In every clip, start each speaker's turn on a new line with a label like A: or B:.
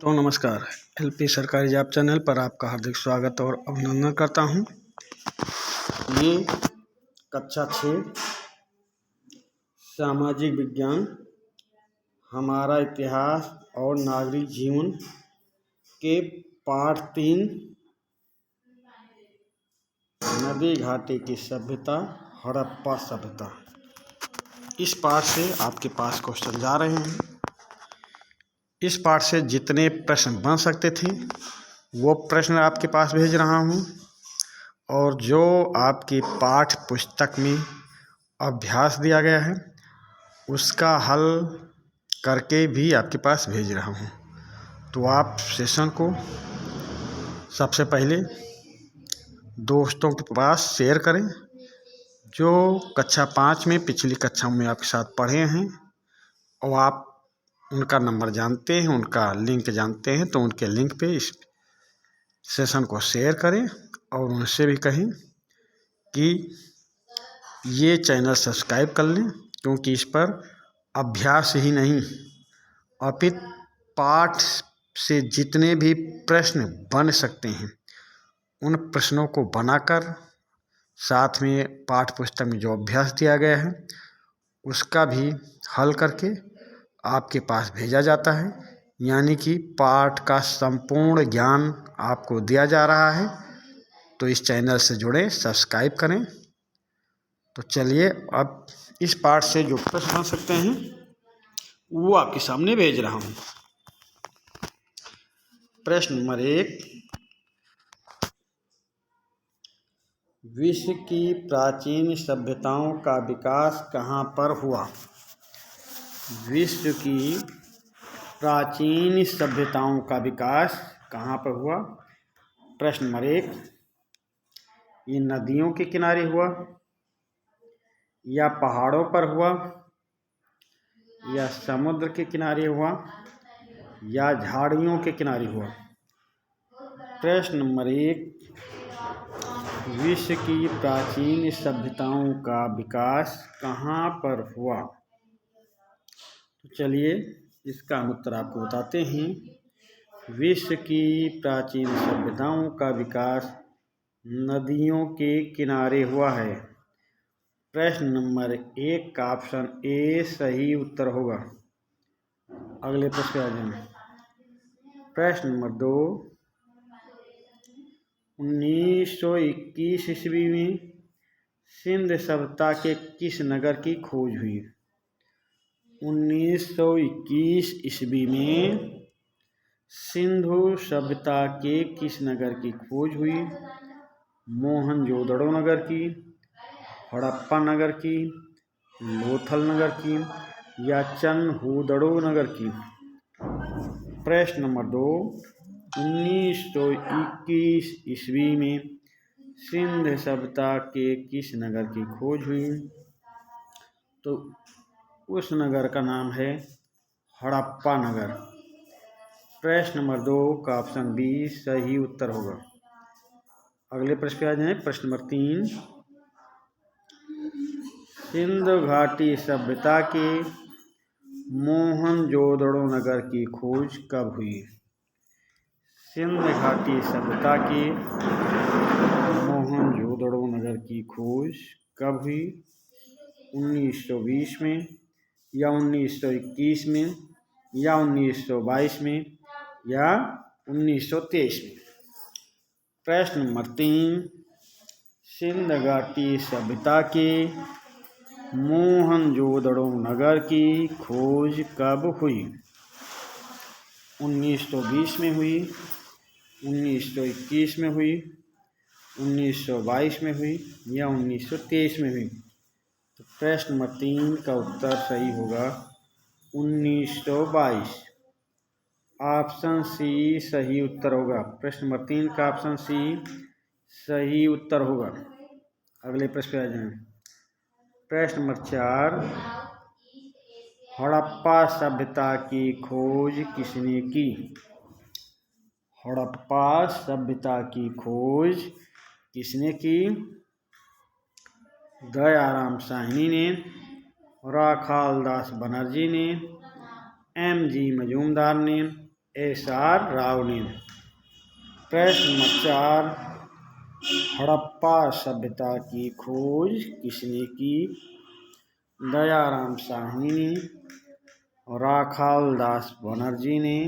A: तो नमस्कार। एलपी सरकारी जॉब चैनल पर आपका हार्दिक स्वागत और अभिनंदन करता हूं। ये कक्षा 6 सामाजिक विज्ञान, हमारा इतिहास और नागरिक जीवन के पाठ 3 नदी घाटी की सभ्यता, हड़प्पा सभ्यता। इस पाठ से आपके पास क्वेश्चन जा रहे हैं। इस पाठ से जितने प्रश्न बन सकते थे वो प्रश्न आपके पास भेज रहा हूँ, और जो आपकी पाठ पुस्तक में अभ्यास दिया गया है उसका हल करके भी आपके पास भेज रहा हूँ। तो आप सेशन को सबसे पहले दोस्तों के पास शेयर करें जो कक्षा 5 में पिछली कक्षाओं में आपके साथ पढ़े हैं, और आप उनका नंबर जानते हैं, उनका लिंक जानते हैं, तो उनके लिंक पे इस सेशन को शेयर करें और उनसे भी कहें कि ये चैनल सब्सक्राइब कर लें, क्योंकि इस पर अभ्यास ही नहीं अपितु पाठ से जितने भी प्रश्न बन सकते हैं उन प्रश्नों को बनाकर साथ में पाठ पुस्तक में जो अभ्यास दिया गया है उसका भी हल करके आपके पास भेजा जाता है। यानी कि पाठ का संपूर्ण ज्ञान आपको दिया जा रहा है। तो इस चैनल से जुड़ें, सब्सक्राइब करें। तो चलिए अब इस पाठ से जो प्रश्न बन सकते हैं वो आपके सामने भेज रहा हूँ। प्रश्न नंबर 1, विश्व की प्राचीन सभ्यताओं का विकास कहाँ पर हुआ? विश्व की प्राचीन सभ्यताओं का विकास कहाँ पर हुआ? प्रश्न नंबर 1, ये नदियों के किनारे हुआ, या पहाड़ों पर हुआ, या समुद्र के किनारे हुआ, या झाड़ियों के किनारे हुआ? प्रश्न नंबर 1, विश्व की प्राचीन सभ्यताओं का विकास कहाँ पर हुआ? तो चलिए इसका हम उत्तर आपको बताते हैं। विश्व की प्राचीन सभ्यताओं का विकास नदियों के किनारे हुआ है। प्रश्न नंबर 1 का ऑप्शन ए सही उत्तर होगा। अगले प्रश्न आ जाए। प्रश्न नंबर 2, 1921 ईस्वी में सिंध सभ्यता के किस नगर की खोज हुई? 1921 ईस्वी में सिंधु सभ्यता के किस नगर की खोज हुई? मोहनजोदड़ो नगर की, हड़प्पा नगर की, लोथल नगर की, या चनहूदड़ो नगर की? प्रश्न नंबर 2, 1921 ईस्वी में सिंध सभ्यता के किस नगर की खोज हुई? तो उस नगर का नाम है हड़प्पा नगर। प्रश्न नंबर 2 का ऑप्शन बी सही उत्तर होगा। अगले प्रश्न पे आ जाए। प्रश्न नंबर 3, सिंधु घाटी सभ्यता के मोहनजोदड़ो नगर की खोज कब हुई? सिंधु घाटी सभ्यता के मोहनजोदड़ो नगर की खोज कब हुई? 1920 में, या 1921 में, या 1922 में, या 1923 में? प्रश्न नंबर 3, सिंधु घाटी सभ्यता के मोहनजोदड़ो नगर की खोज कब हुई? 1920 में हुई, 1921 में हुई, 1922 में हुई, या 1923 में हुई? तो प्रश्न नंबर 3 का उत्तर सही होगा 1922। ऑप्शन सी सही उत्तर होगा। प्रश्न नंबर 3 का ऑप्शन सी सही उत्तर होगा। अगले प्रश्न पे आ जाएं। प्रश्न नंबर 4, हड़प्पा सभ्यता की खोज किसने की? हड़प्पा सभ्यता की खोज किसने की? दयाराम साहनी ने, राखालदास बनर्जी ने, एम जी मजूमदार ने, SR राव ने। प्रश्न नंबर 4, हड़प्पा सभ्यता की खोज किसने की? दयाराम साहनी ने, राखालदास बनर्जी ने,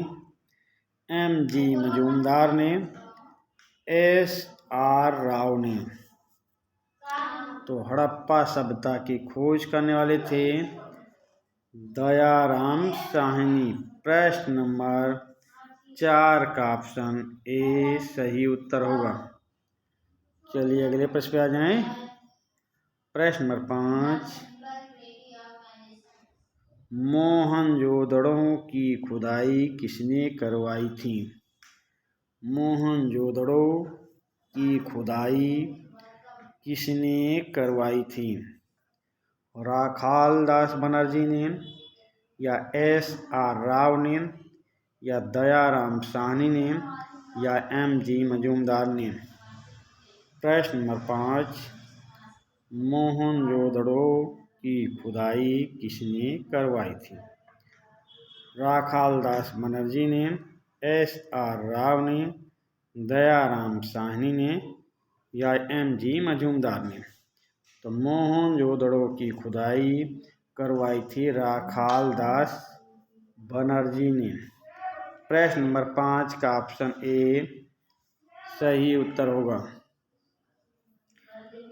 A: MG मजूमदार ने, SR राव ने। तो हड़प्पा सभ्यता की खोज करने वाले थे दयाराम साहनी। प्रश्न नंबर 4 का ऑप्शन ए सही उत्तर होगा। चलिए अगले प्रश्न पे आ जाएं। प्रश्न नंबर 5, मोहनजोदड़ो की खुदाई किसने करवाई थी? मोहनजोदड़ो की खुदाई किसने करवाई थी? राखालदास बनर्जी ने, या SR राव ने, या दयाराम साहनी ने, या MG मजूमदार ने। प्रश्न नंबर 5, मोहनजोदड़ो की खुदाई किसने करवाई थी? राखालदास बनर्जी ने, SR राव ने, दयाराम साहनी ने, या MG मजूमदार ने। तो मोहनजोदड़ो की खुदाई करवाई थी राखालदास बनर्जी ने। प्रश्न नंबर 5 का ऑप्शन ए सही उत्तर होगा।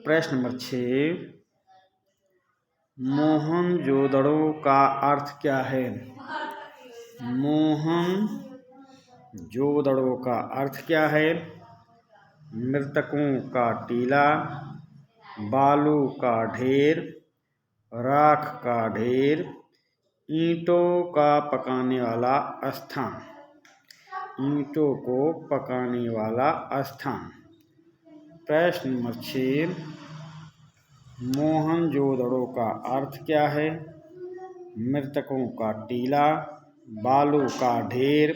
A: प्रश्न नंबर 6, मोहनजोदड़ो का अर्थ क्या है? मोहनजोदड़ो का अर्थ क्या है? मृतकों का टीला, बालू का ढेर, राख का ढेर, ईंटों का पकाने वाला स्थान। ईंटों को पकाने वाला स्थान। प्रश्न नंबर 6, मोहनजोदड़ो का अर्थ क्या है? मृतकों का टीला, बालू का ढेर,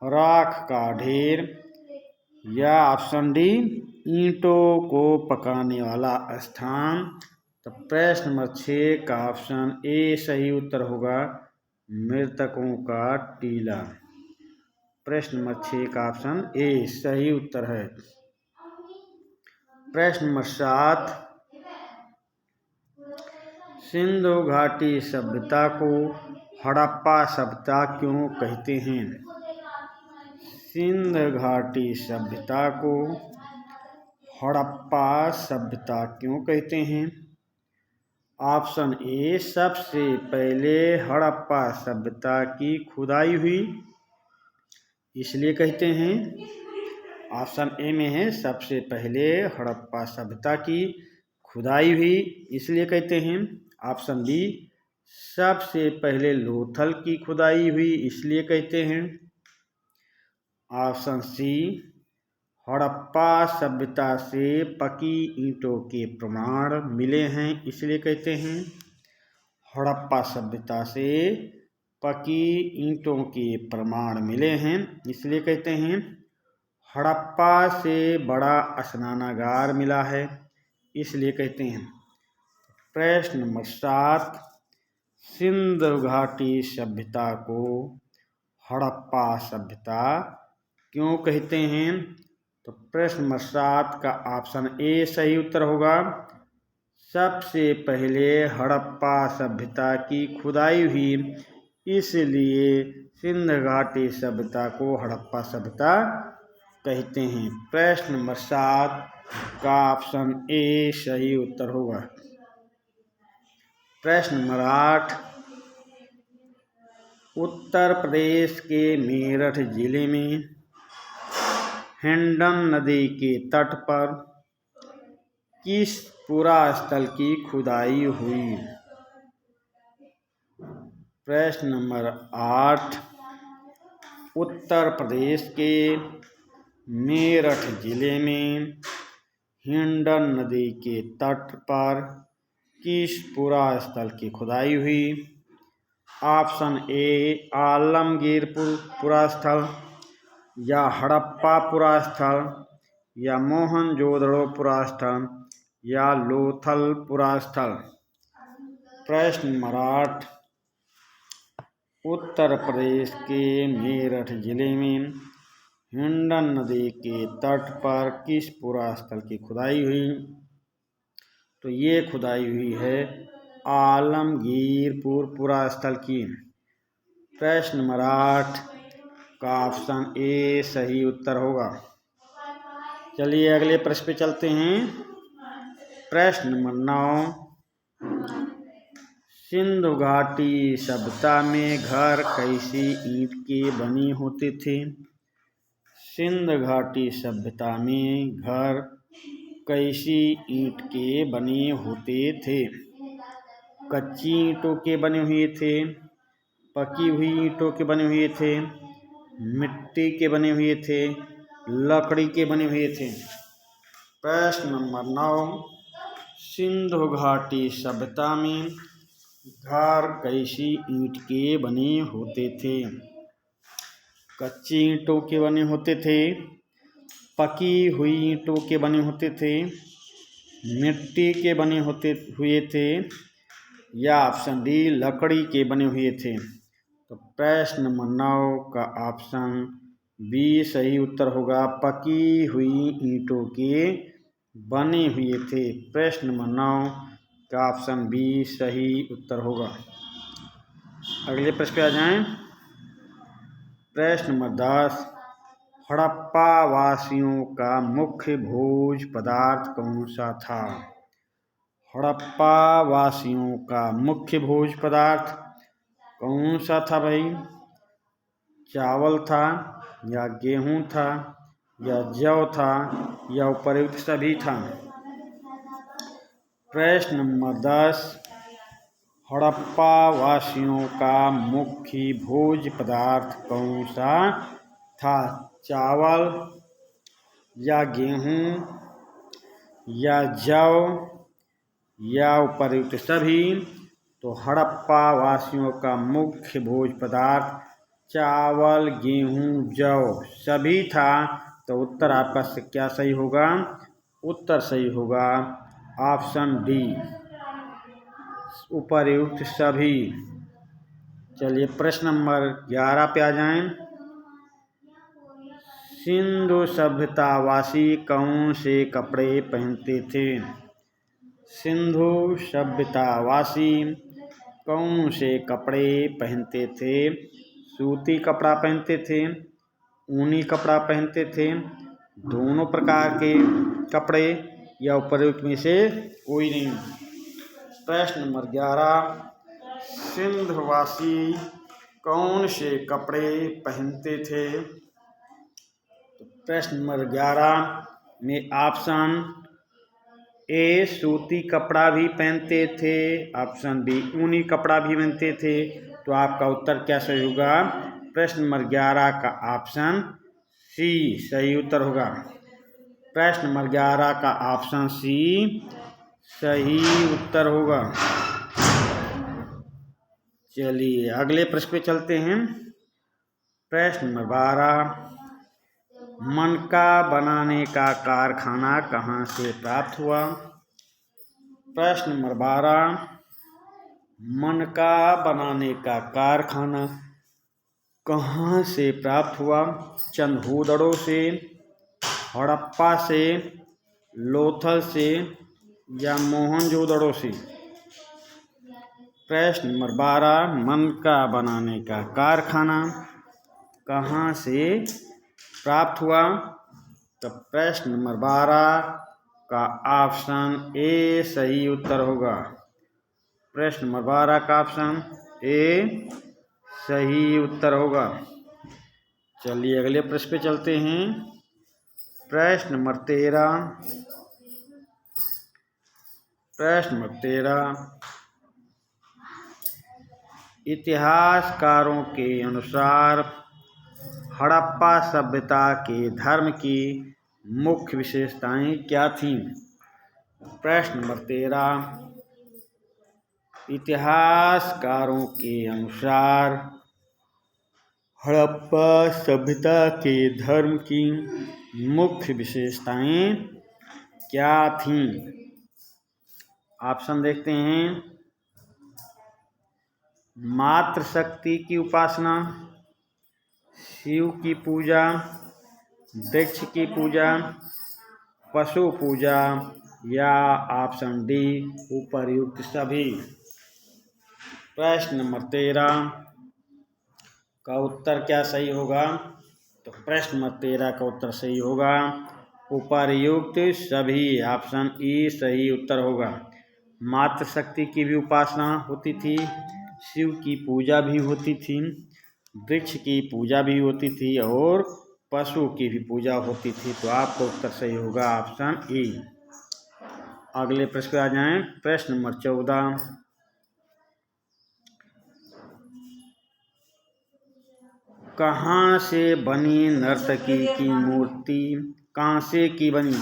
A: राख का ढेर, या ऑप्शन डी ईंटों को पकाने वाला स्थान। तो प्रश्न नंबर 6 का ऑप्शन ए सही उत्तर होगा, मृतकों का टीला। प्रश्न नंबर 6 का ऑप्शन ए सही उत्तर है। प्रश्न नंबर 7, सिंधु घाटी सभ्यता को हड़प्पा सभ्यता क्यों कहते हैं? सिंधु घाटी सभ्यता को हड़प्पा सभ्यता क्यों कहते हैं? ऑप्शन ए, सबसे पहले हड़प्पा सभ्यता की खुदाई हुई इसलिए कहते हैं। ऑप्शन ए में है सबसे पहले हड़प्पा सभ्यता की खुदाई हुई इसलिए कहते हैं। ऑप्शन बी, सबसे पहले लोथल की खुदाई हुई इसलिए कहते हैं। ऑप्शन सी, हड़प्पा सभ्यता से पकी ईंटों के प्रमाण मिले हैं इसलिए कहते हैं। हड़प्पा सभ्यता से पकी ईंटों के प्रमाण मिले हैं इसलिए कहते हैं। हड़प्पा से बड़ा स्नानागार मिला है इसलिए कहते हैं। प्रश्न नंबर 7, सिंधु घाटी सभ्यता को हड़प्पा सभ्यता क्यों कहते हैं? तो प्रश्न नंबर 7 का ऑप्शन ए सही उत्तर होगा। सबसे पहले हड़प्पा सभ्यता की खुदाई हुई इसलिए सिंधु घाटी सभ्यता को हड़प्पा सभ्यता कहते हैं। प्रश्न नंबर 7 का ऑप्शन ए सही उत्तर होगा। प्रश्न नंबर 8, उत्तर प्रदेश के मेरठ जिले में हिंडन नदी के तट पर किस पुरास्थल की खुदाई हुई? प्रश्न नंबर 8, उत्तर प्रदेश के मेरठ जिले में हिंडन नदी के तट पर किस पुरास्थल की खुदाई हुई? ऑप्शन ए, आलमगीर पुरास्थल, या हड़प्पा पुरास्थल, या मोहनजोदड़ो पुरास्थल, या लोथल पुरास्थल। प्रश्न नंबर 8, उत्तर प्रदेश के मेरठ जिले में हिंडन नदी के तट पर किस पुरास्थल की खुदाई हुई? तो ये खुदाई हुई है आलमगीरपुर पुरास्थल की। प्रश्न नंबर 8 का ऑप्शन ए सही उत्तर होगा। चलिए अगले प्रश्न पे चलते हैं। प्रश्न नंबर 9 सिंधु घाटी सभ्यता में घर कैसी ईंट के बने होते थे? सिंधु घाटी सभ्यता में घर कैसी ईंट के बने होते थे? कच्ची ईंटों के बने हुए थे, पकी हुई ईंटों के बने हुए थे, मिट्टी के बने हुए थे, लकड़ी के बने हुए थे। प्रश्न नंबर 9 सिंधु घाटी सभ्यता में घर कैसी ईंट के बने होते थे? कच्ची ईंटों के बने होते थे, पकी हुई ईंटों के बने होते थे, मिट्टी के बने हुए थे, या ऑप्शन डी लकड़ी के बने हुए थे। तो प्रश्न नंबर 9 का ऑप्शन बी सही उत्तर होगा। पकी हुई ईंटों के बने हुए थे। प्रश्न नंबर 9 का ऑप्शन बी सही उत्तर होगा। अगले प्रश्न पे आ जाएं। प्रश्न नंबर 10 हड़प्पा वासियों का मुख्य भोज पदार्थ कौन सा था? हड़प्पा वासियों का मुख्य भोज पदार्थ कौन सा था भाई? चावल था, या गेहूं था, या जौ था, या उपर्युक्त सभी था? प्रश्न नंबर 10 हड़प्पा वासियों का मुख्य भोज पदार्थ कौन सा था? चावल, या गेहूं, या जौ, या उपर्युक्त सभी? तो हड़प्पा वासियों का मुख्य भोज पदार्थ चावल, गेहूं, जौ सभी था। तो उत्तर आपका क्या सही होगा? उत्तर सही होगा ऑप्शन डी उपर्युक्त सभी। चलिए प्रश्न नंबर 11 पे आ जाएं। सिंधु सभ्यतावासी कौन से कपड़े पहनते थे? सिंधु सभ्यतावासी कौन से कपड़े पहनते थे? सूती कपड़ा पहनते थे, ऊनी कपड़ा पहनते थे, दोनों प्रकार के कपड़े, या उपर्युक्त में से कोई नहीं? प्रश्न नंबर 11 सिंधवासी कौन से कपड़े पहनते थे? तो प्रश्न नंबर 11 में ऑप्शन ए सूती कपड़ा भी पहनते थे, ऑप्शन बी ऊनी कपड़ा भी पहनते थे। तो आपका उत्तर क्या सही होगा? प्रश्न नंबर 11 का ऑप्शन सी सही उत्तर होगा। प्रश्न नंबर 11 का ऑप्शन सी सही उत्तर होगा। चलिए अगले प्रश्न पे चलते हैं। प्रश्न नंबर 12 मनका बनाने का कारखाना कहाँ से प्राप्त हुआ? प्रश्न नंबर 12 मनका बनाने का कारखाना कहाँ से प्राप्त हुआ? चंदहूदड़ों से, हड़प्पा से, लोथल से, या मोहनजोदड़ो से? प्रश्न नंबर 12 मनका बनाने का कारखाना कहाँ से प्राप्त हुआ? तो प्रश्न नंबर 12 का ऑप्शन ए सही उत्तर होगा। प्रश्न नंबर 12 का ऑप्शन ए सही उत्तर होगा। चलिए अगले प्रश्न पे चलते हैं। प्रश्न नंबर 13 इतिहासकारों के अनुसार हड़प्पा सभ्यता के धर्म की मुख्य विशेषताएं क्या थीं? प्रश्न नंबर 13 इतिहासकारों के अनुसार हड़प्पा सभ्यता के धर्म की मुख्य विशेषताएं क्या थीं? ऑप्शन देखते हैं। मातृशक्ति की उपासना, शिव की पूजा, वृक्ष की पूजा, पशु पूजा, या ऑप्शन डी उपर्युक्त सभी। प्रश्न नंबर 13 का उत्तर क्या सही होगा? तो प्रश्न नंबर 13 का उत्तर सही होगा उपर्युक्त सभी, ऑप्शन ई सही उत्तर होगा। मातृशक्ति की भी उपासना होती थी, शिव की पूजा भी होती थी, वृक्ष की पूजा भी होती थी और पशु की भी पूजा होती थी। तो आपका उत्तर सही होगा ऑप्शन ई। अगले प्रश्न पे आ जाएं। प्रश्न नंबर 14 कहाँ से बनी नर्तकी की मूर्ति? कांसे की बनी?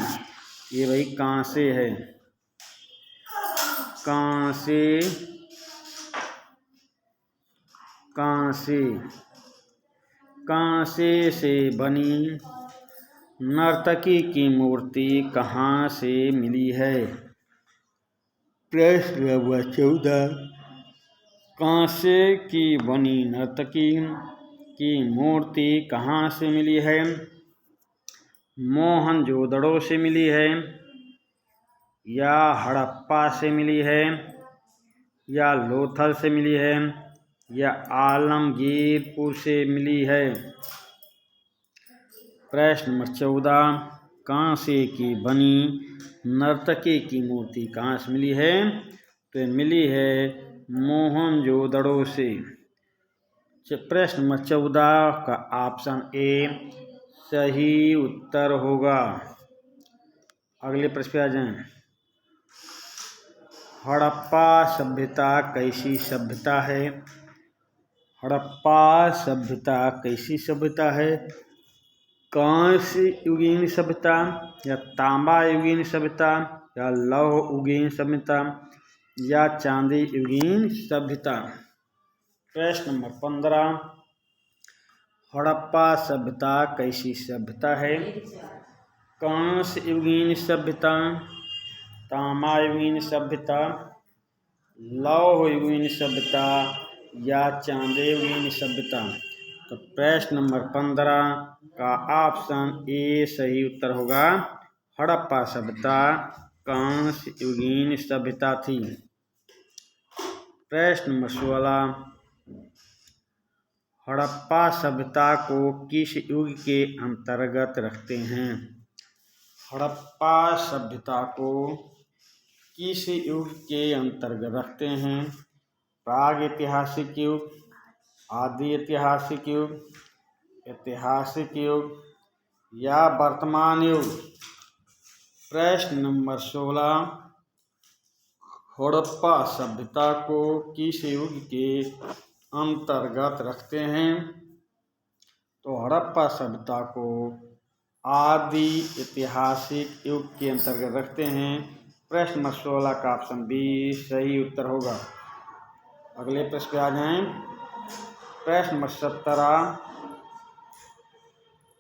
A: ये भाई कांसे है, कांसे, कांसे, कांसे से बनी नर्तकी की मूर्ति कहाँ से मिली है? प्रश्न नंबर 14 कांसे की बनी नर्तकी की मूर्ति कहाँ से मिली है? मोहनजोदड़ो से मिली है, या हड़प्पा से मिली है, या लोथल से मिली है, या आलमगीरपुर से मिली है? प्रश्न नंबर 14 कांसे की बनी नर्तकी की मूर्ति कहाँ से मिली है? तो मिली है मोहनजोदड़ो से। प्रश्न नंबर 14 का ऑप्शन ए सही उत्तर होगा। अगले प्रश्न पे आ जाएं। हड़प्पा सभ्यता कैसी सभ्यता है? हड़प्पा सभ्यता कैसी सभ्यता है? कांस्य युगीन सभ्यता, या तांबा युगीन सभ्यता, या लौह युगीन सभ्यता, या चांदी युगीन सभ्यता? प्रश्न नंबर 15 हड़प्पा सभ्यता कैसी सभ्यता है? कांस्य युगीन सभ्यता, तांबा युगीन सभ्यता, लौह युगीन सभ्यता, या चांदी युगीन सभ्यता? तो प्रश्न नंबर 15 का ऑप्शन ए सही उत्तर होगा। हड़प्पा सभ्यता कांस्य युगीन सभ्यता थी। प्रश्न नंबर 16 हड़प्पा सभ्यता को किस युग के अंतर्गत रखते हैं? हड़प्पा सभ्यता को किस युग के अंतर्गत रखते हैं? प्रागैतिहासिक युग, आदि ऐतिहासिक युग, ऐतिहासिक युग, या वर्तमान युग? प्रश्न नंबर 16 हड़प्पा सभ्यता को किस युग के अंतर्गत रखते हैं? तो हड़प्पा सभ्यता को आदि ऐतिहासिक युग के अंतर्गत रखते हैं। प्रश्न नंबर 16 का ऑप्शन बी सही उत्तर होगा। अगले प्रश्न पे आ जाएं। प्रश्न नंबर 17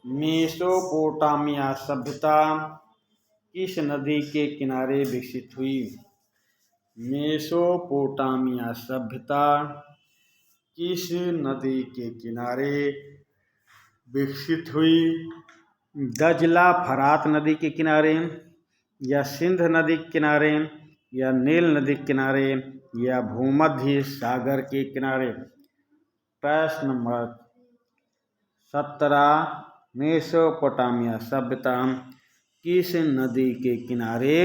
A: मेसोपोटामिया सभ्यता किस नदी के किनारे विकसित हुई? मेसोपोटामिया सभ्यता किस नदी के किनारे विकसित हुई? दजला फरात नदी के किनारे, या सिंध नदी के किनारे, या नील नदी के किनारे, या भूमध्य सागर के किनारे? प्रश्न नंबर 17 मेसोपोटामिया सभ्यता किस नदी के किनारे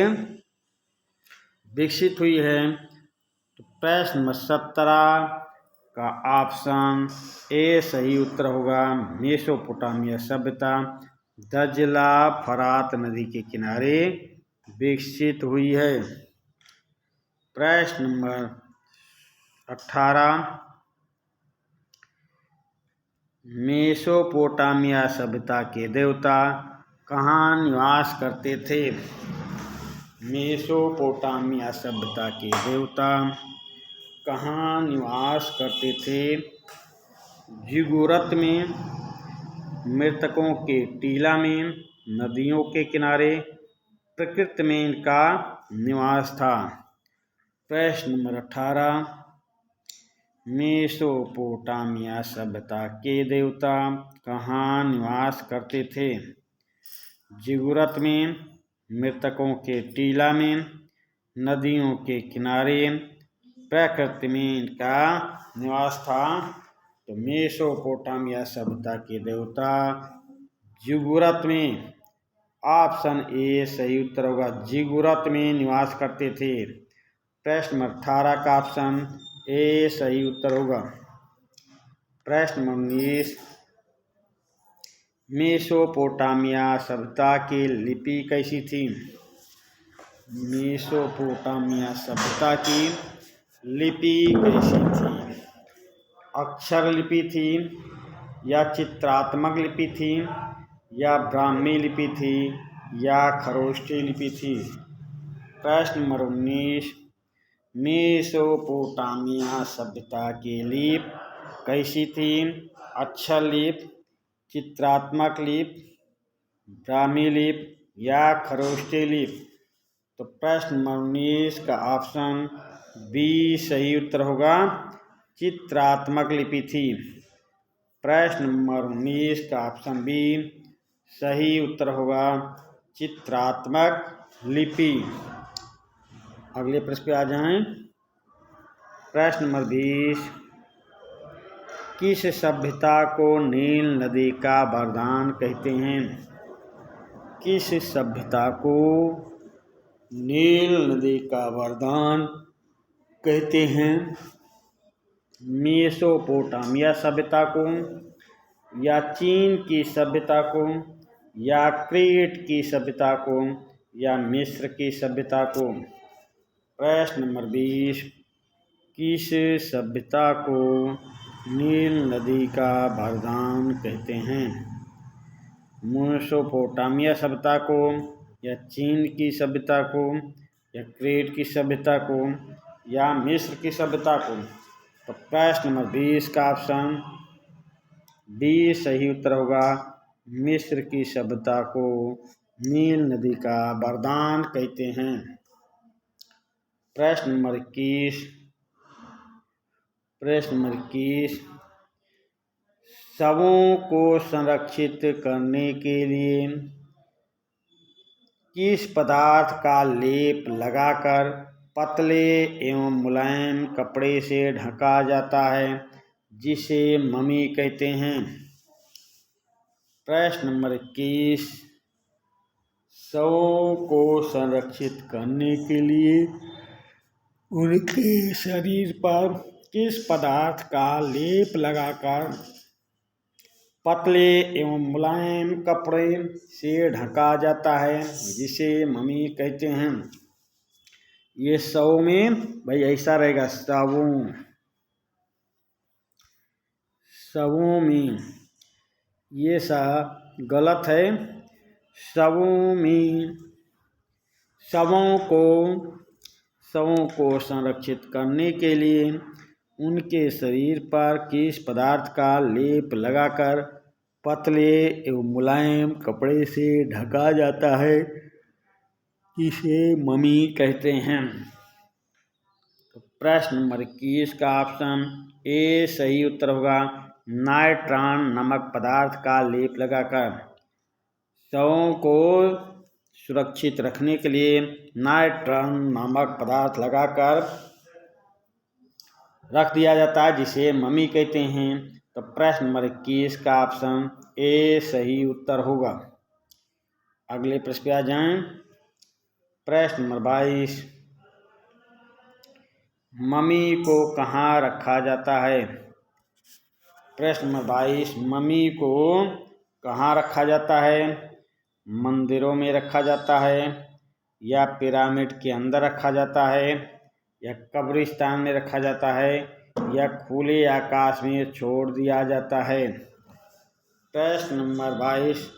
A: विकसित हुई है? तो प्रश्न नंबर 17 का ऑप्शन ए सही उत्तर होगा। मेसोपोटामिया सभ्यता दजला फरात नदी के किनारे विकसित हुई है। प्रश्न नंबर 18 मेसोपोटामिया सभ्यता के देवता कहाँ निवास करते थे? मेसोपोटामिया सभ्यता के देवता कहाँ निवास करते थे? जिगुरत में, मृतकों के टीला में, नदियों के किनारे, प्रकृति में इनका निवास था? प्रश्न नंबर 18 मेसोपोटामिया सभ्यता के देवता कहाँ निवास करते थे? जिगुरत में, मृतकों के टीला में, नदियों के किनारे, प्रकृति में इनका निवास था। तो मेसोपोटामिया सभ्यता के देवता जिगुरत में, ऑप्शन ए सही उत्तर होगा, जिगुरत में निवास करते थे। प्रश्न नंबर 18 का ऑप्शन ए सही उत्तर होगा। प्रश्न नंबर 19, मेसोपोटामिया सभ्यता की लिपि कैसी थी? मेसोपोटामिया सभ्यता की लिपि कैसी थी? अक्षर लिपि थी, या चित्रात्मक लिपि थी, या ब्राह्मी लिपि थी, या खरोष्ठी लिपि थी? प्रश्न नंबर 19, मेसोपोटामिया सभ्यता की लिपि कैसी थी? अक्षर लिपि, चित्रात्मक लिपि, ब्राह्मी लिपि या खरोष्ठी लिपि? तो प्रश्न नंबर 19 का ऑप्शन बी सही उत्तर होगा, चित्रात्मक लिपि थी। प्रश्न नंबर 19 का ऑप्शन बी सही उत्तर होगा, चित्रात्मक लिपि। अगले प्रश्न पे आ जाएं। प्रश्न नंबर 20, किस सभ्यता को नील नदी का वरदान कहते हैं? किस सभ्यता को नील नदी का वरदान कहते हैं? मेसोपोटामिया सभ्यता को, या चीन की सभ्यता को, या क्रेट की सभ्यता को, या मिस्र की सभ्यता को? प्रश्न नंबर 20, किस सभ्यता को नील नदी का वरदान कहते हैं? मेसोपोटामिया सभ्यता को, या चीन की सभ्यता को, या क्रेट की सभ्यता को, या मिस्र की सभ्यता को? तो प्रश्न नंबर 20 का ऑप्शन बी सही उत्तर होगा, मिस्र की सभ्यता को नील नदी का वरदान कहते हैं। प्रश्न नंबर 21, शवों को संरक्षित करने के लिए किस पदार्थ का लेप लगाकर पतले एवं मुलायम कपड़े से ढका जाता है, जिसे ममी कहते हैं? प्रश्न नंबर 21, शवों को संरक्षित करने के लिए उनके शरीर पर किस पदार्थ का लेप लगाकर पतले एवं मुलायम कपड़े से ढका जाता है, जिसे ममी कहते हैं? ये शव में भाई ऐसा रहेगा, शवों में, ये सा गलत है। शवों में, शवों को संरक्षित करने के लिए उनके शरीर पर किस पदार्थ का लेप लगाकर पतले एवं मुलायम कपड़े से ढका जाता है, इसे ममी कहते हैं? तो प्रश्न नंबर 21 का ऑप्शन ए सही उत्तर होगा, नाइट्रॉन नमक पदार्थ का लेप लगाकर। शवों को सुरक्षित रखने के लिए नाइट्रॉन नामक पदार्थ लगाकर रख दिया जाता है, जिसे ममी कहते हैं। तो प्रश्न नंबर 21 का ऑप्शन ए सही उत्तर होगा। अगले प्रश्न पे आ जाएं। प्रश्न नंबर 22, ममी को कहाँ रखा जाता है? प्रश्न नंबर 22, ममी को कहाँ रखा जाता है? मंदिरों में रखा जाता है, या पिरामिड के अंदर रखा जाता है, या कब्रिस्तान में रखा जाता है, या खुले आकाश में छोड़ दिया जाता है? प्रश्न नंबर 22,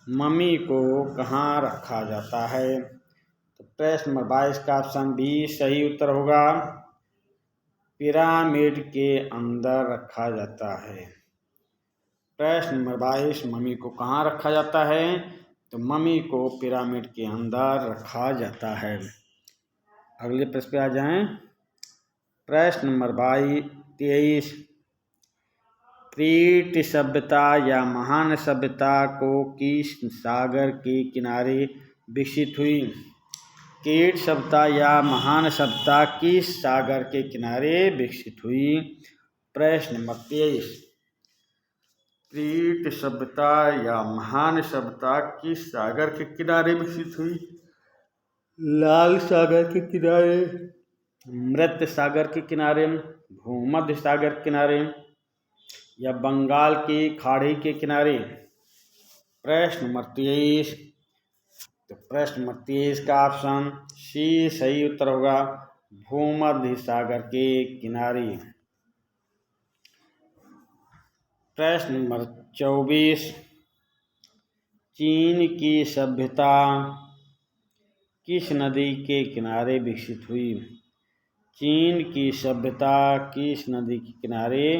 A: ममी को कहाँ रखा जाता है? तो प्रश्न नंबर 22 का ऑप्शन बी सही उत्तर होगा, पिरामिड के अंदर रखा जाता है। प्रश्न नंबर 22, ममी को कहाँ रखा जाता है? तो ममी को पिरामिड के अंदर रखा जाता है। अगले प्रश्न पे आ जाएं। प्रश्न नंबर 23 क्रीट सभ्यता या महान सभ्यता को किस सागर के किनारे विकसित हुई? क्रीट सभ्यता या महान सभ्यता किस सागर के किनारे विकसित हुई? प्रश्न नंबर 23 क्रीट सभ्यता या महान सभ्यता किस सागर के किनारे विकसित हुई? लाल सागर के किनारे, मृत सागर के किनारे, भूमध्य सागर के किनारे या बंगाल की खाड़ी के किनारे? प्रश्न नंबर 23 तो प्रश्न नंबर 23 का ऑप्शन सी सही उत्तर होगा, भूमध्य सागर के किनारे। प्रश्न नंबर 24 चीन की सभ्यता किस नदी के किनारे विकसित हुई? चीन की सभ्यता किस नदी के किनारे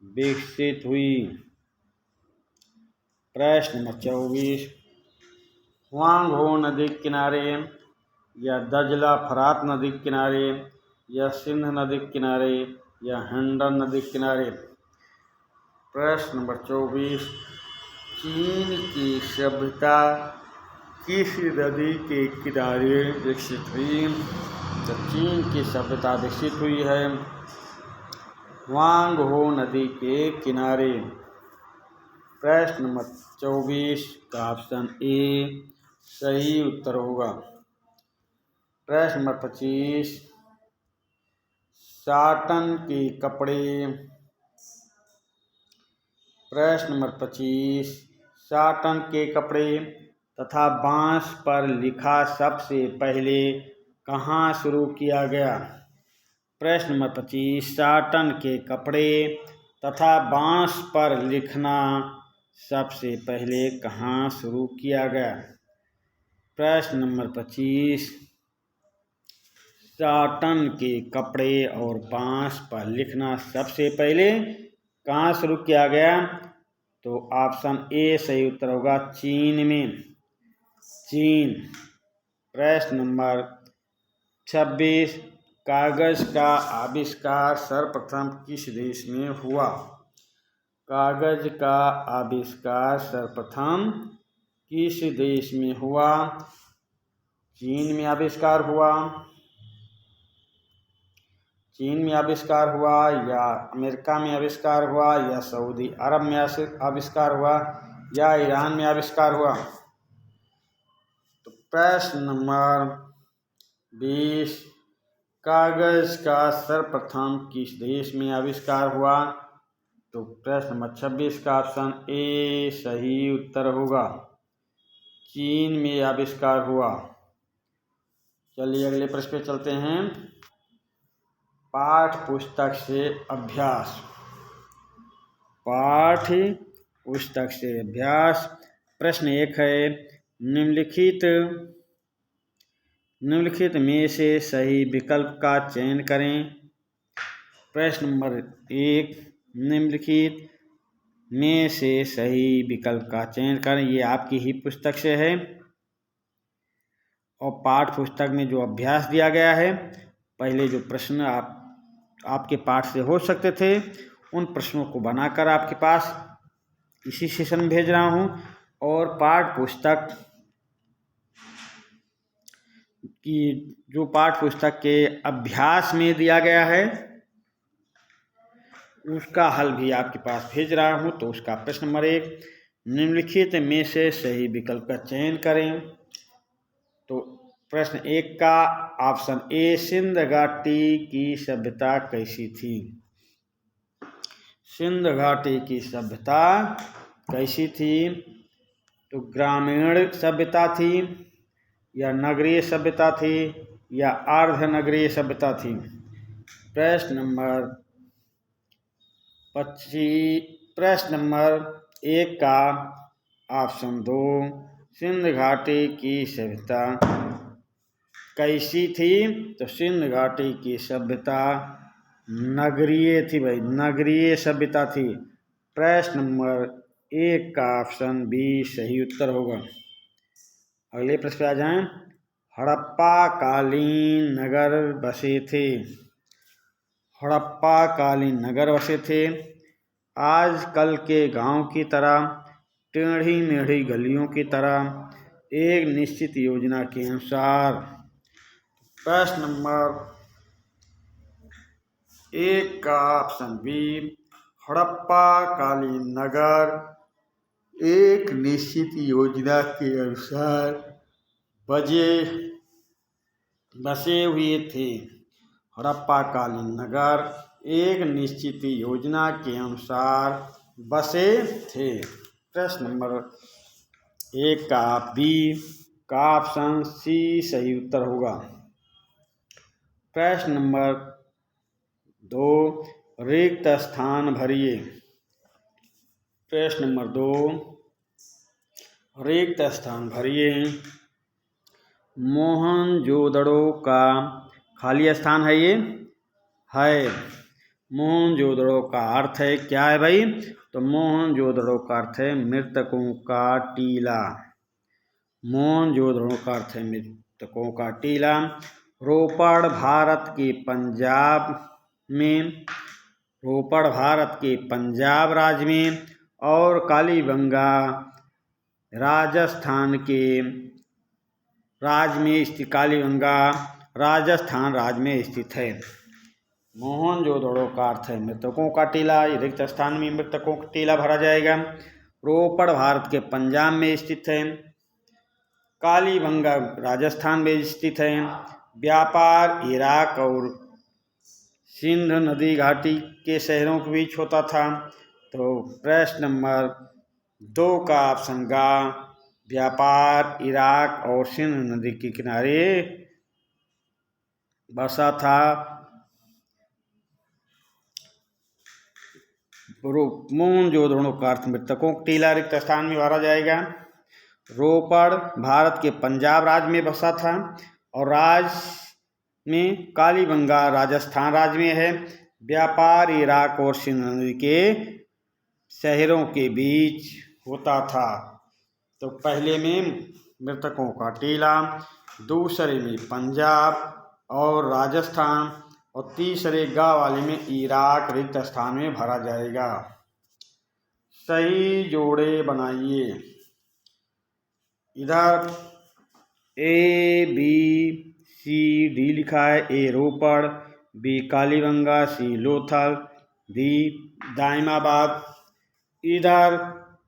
A: विकसित हुई? प्रश्न नंबर 24 हुआंग हो नदी के किनारे या दजला फरात नदी के किनारे या सिंध नदी के किनारे या हिंडन नदी के किनारे? प्रश्न नंबर 24 चीन की सभ्यता किस नदी के किनारे विकसित हुई? तो चीन की सभ्यता विकसित हुई है हुआंग हो नदी के किनारे। प्रश्न नंबर 24 का ऑप्शन ए सही उत्तर होगा। प्रश्न नंबर 25 साटन के कपड़े। प्रश्न नंबर 25 साटन के कपड़े तथा बांस पर लिखा सबसे पहले कहाँ शुरू किया गया? प्रश्न नंबर 25 साटन के कपड़े तथा बांस पर लिखना सबसे पहले कहाँ शुरू किया गया? प्रश्न नंबर 25 साटन के कपड़े और बांस पर लिखना सबसे पहले कहाँ शुरू किया गया? तो ऑप्शन ए सही उत्तर होगा, चीन में, चीन। प्रश्न नंबर 26 कागज का आविष्कार सर्वप्रथम किस देश में हुआ? कागज का आविष्कार सर्वप्रथम किस देश में हुआ? चीन में आविष्कार हुआ, चीन में आविष्कार हुआ या अमेरिका में आविष्कार हुआ या सऊदी अरब में आविष्कार हुआ या ईरान में आविष्कार हुआ? तो प्रश्न नंबर 20 कागज का सर्वप्रथम किस देश में आविष्कार हुआ? तो प्रश्न नंबर 26 का ऑप्शन ए सही उत्तर होगा, चीन में आविष्कार हुआ। चलिए अगले प्रश्न पे चलते हैं। पाठ पुस्तक से अभ्यास। पाठ्य पुस्तक से अभ्यास। प्रश्न 1 है निम्नलिखित में से सही विकल्प का चयन करें। प्रश्न नंबर 1 निम्नलिखित में से सही विकल्प का चयन करें। ये आपकी ही पुस्तक से है और पाठ पुस्तक में जो अभ्यास दिया गया है, पहले जो प्रश्न आपके पाठ से हो सकते थे उन प्रश्नों को बनाकर आपके पास इसी सेशन में भेज रहा हूँ। और पाठ पुस्तक की जो पाठ पुस्तक के अभ्यास में दिया गया है उसका हल भी आपके पास भेज रहा हूँ। तो उसका प्रश्न नंबर 1 निम्नलिखित में से सही विकल्प का चयन करें। तो प्रश्न 1 का ऑप्शन ए सिंध घाटी की सभ्यता कैसी थी? सिंध घाटी की सभ्यता कैसी थी? तो ग्रामीण सभ्यता थी या नगरीय सभ्यता थी या अर्ध नगरीय सभ्यता थी? प्रश्न नंबर 1 का ऑप्शन 2 सिंध घाटी की सभ्यता कैसी थी? तो सिंध घाटी की सभ्यता नगरीय थी भाई, नगरीय सभ्यता थी। प्रश्न नंबर 1 का ऑप्शन बी सही उत्तर होगा। अगले प्रश्न पे आ जाएं। हड़प्पा कालीन नगर बसे थे। हड़प्पा कालीन नगर बसे थे। आज कल के गांव की तरह टेढ़ी मेढ़ी गलियों की तरह एक निश्चित योजना के अनुसार। प्रश्न नंबर 1 का ऑप्शन बी, हड़प्पा कालीन नगर एक निश्चित योजना के अनुसार बसे हुए थे। हड़प्पा कालीन नगर एक निश्चित योजना के अनुसार बसे थे। प्रश्न नंबर 1 का बी का ऑप्शन सी सही उत्तर होगा। प्रश्न नंबर 2, रिक्त स्थान भरिए। प्रश्न नंबर 2, रिक्त स्थान भरिए। मोहनजोदड़ो का खाली स्थान है ये है। मोहनजोदड़ो का अर्थ है क्या है भाई? तो मोहनजोदड़ो का अर्थ है मृतकों का टीला। मोहनजोदड़ो का अर्थ है मृतकों का टीला। रोपड़ भारत के पंजाब राज्य में और कालीबंगा राजस्थान राज्य में स्थित है। मोहनजोदड़ो का अर्थ है मृतकों का टीला। रिक्त स्थान में मृतकों का टीला भरा जाएगा। रोपड़ भारत के पंजाब में स्थित है। कालीबंगा राजस्थान में स्थित है। व्यापार इराक और सिंध नदी घाटी के शहरों के बीच होता था। तो प्रश्न नंबर 2 का ऑप्शन गा, व्यापार इराक और सिंध नदी के किनारे बसा था। मोहनजोदड़ो का अर्थ मृतकों का टीला रिक्त स्थान में भरा जाएगा। रोपड़ भारत के पंजाब राज्य में बसा था और राज्य में कालीबंगा राजस्थान राज्य में है। व्यापार इराक और सिंध नदी के शहरों के बीच होता था। तो पहले में मृतकों का टीला, दूसरे में पंजाब और राजस्थान और तीसरे गा वाले में इराक रिक्त स्थान में भरा जाएगा। सही जोड़े बनाइए। इधर ए बी सी डी लिखा है। ए रोपड़, बी कालीबंगा, सी लोथल, डी दाइमाबाद। इधर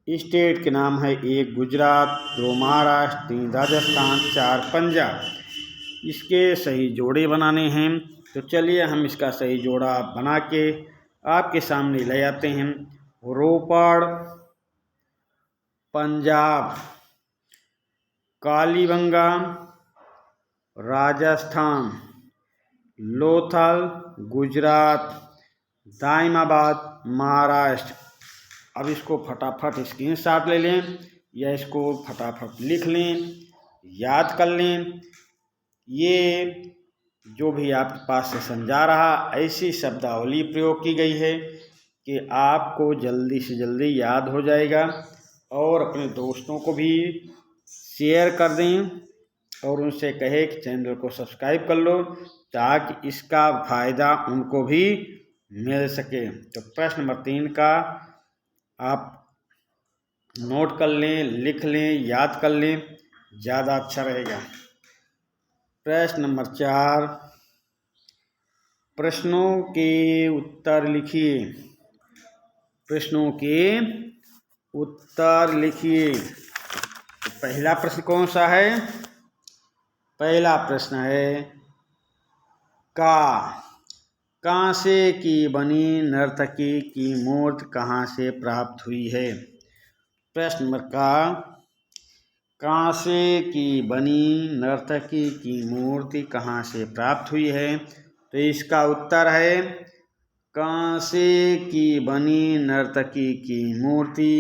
A: स्टेट के नाम है 1 गुजरात, 2 महाराष्ट्र, 3 राजस्थान, 4 पंजाब। इसके सही जोड़े बनाने हैं। तो चलिए हम इसका सही जोड़ा बना के आपके सामने ले आते हैं। रोपड़ पंजाब, कालीबंगा राजस्थान, लोथल गुजरात, दाइमाबाद महाराष्ट्र। अब इसको फटाफट स्क्रीनशॉट ले लें या इसको फटाफट लिख लें, याद कर लें। ये जो भी आपके पास से समझा रहा, ऐसी शब्दावली प्रयोग की गई है कि आपको जल्दी से जल्दी याद हो जाएगा। और अपने दोस्तों को भी शेयर कर दें और उनसे कहे कि चैनल को सब्सक्राइब कर लो ताकि इसका फ़ायदा उनको भी मिल सके। तो प्रश्न नंबर 3 का आप नोट कर लें, लिख लें, याद कर लें, ज़्यादा अच्छा रहेगा। प्रश्न नंबर 4, प्रश्नों के उत्तर लिखिए। प्रश्नों के उत्तर लिखिए। तो पहला प्रश्न कौन सा है? पहला प्रश्न है कांसे की बनी नर्तकी की मूर्ति कहाँ से प्राप्त हुई है? प्रश्न नंबर कांसे की बनी नर्तकी की मूर्ति कहाँ से प्राप्त हुई है? तो इसका उत्तर है कांसे की बनी नर्तकी की मूर्ति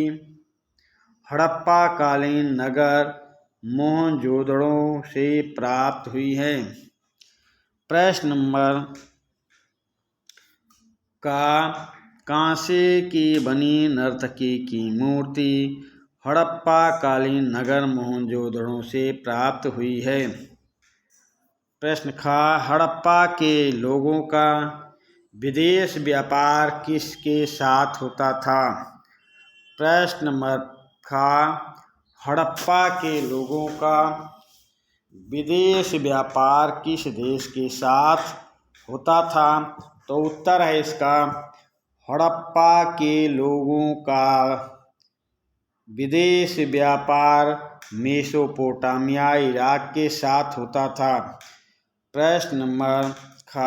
A: हड़प्पा कालीन नगर मोहनजोदड़ो से प्राप्त हुई है। प्रश्न नंबर कांसे की बनी नर्तकी की मूर्ति हड़प्पा कालीन नगर मोहनजोदड़ो से प्राप्त हुई है। प्रश्न हड़प्पा के लोगों का विदेश व्यापार किसके साथ होता था? प्रश्न नंबर ख, हड़प्पा के लोगों का विदेश व्यापार किस देश के साथ होता था? तो उत्तर है इसका हड़प्पा के लोगों का विदेश व्यापार मेसोपोटामिया इराक के साथ होता था। प्रश्न नंबर ख,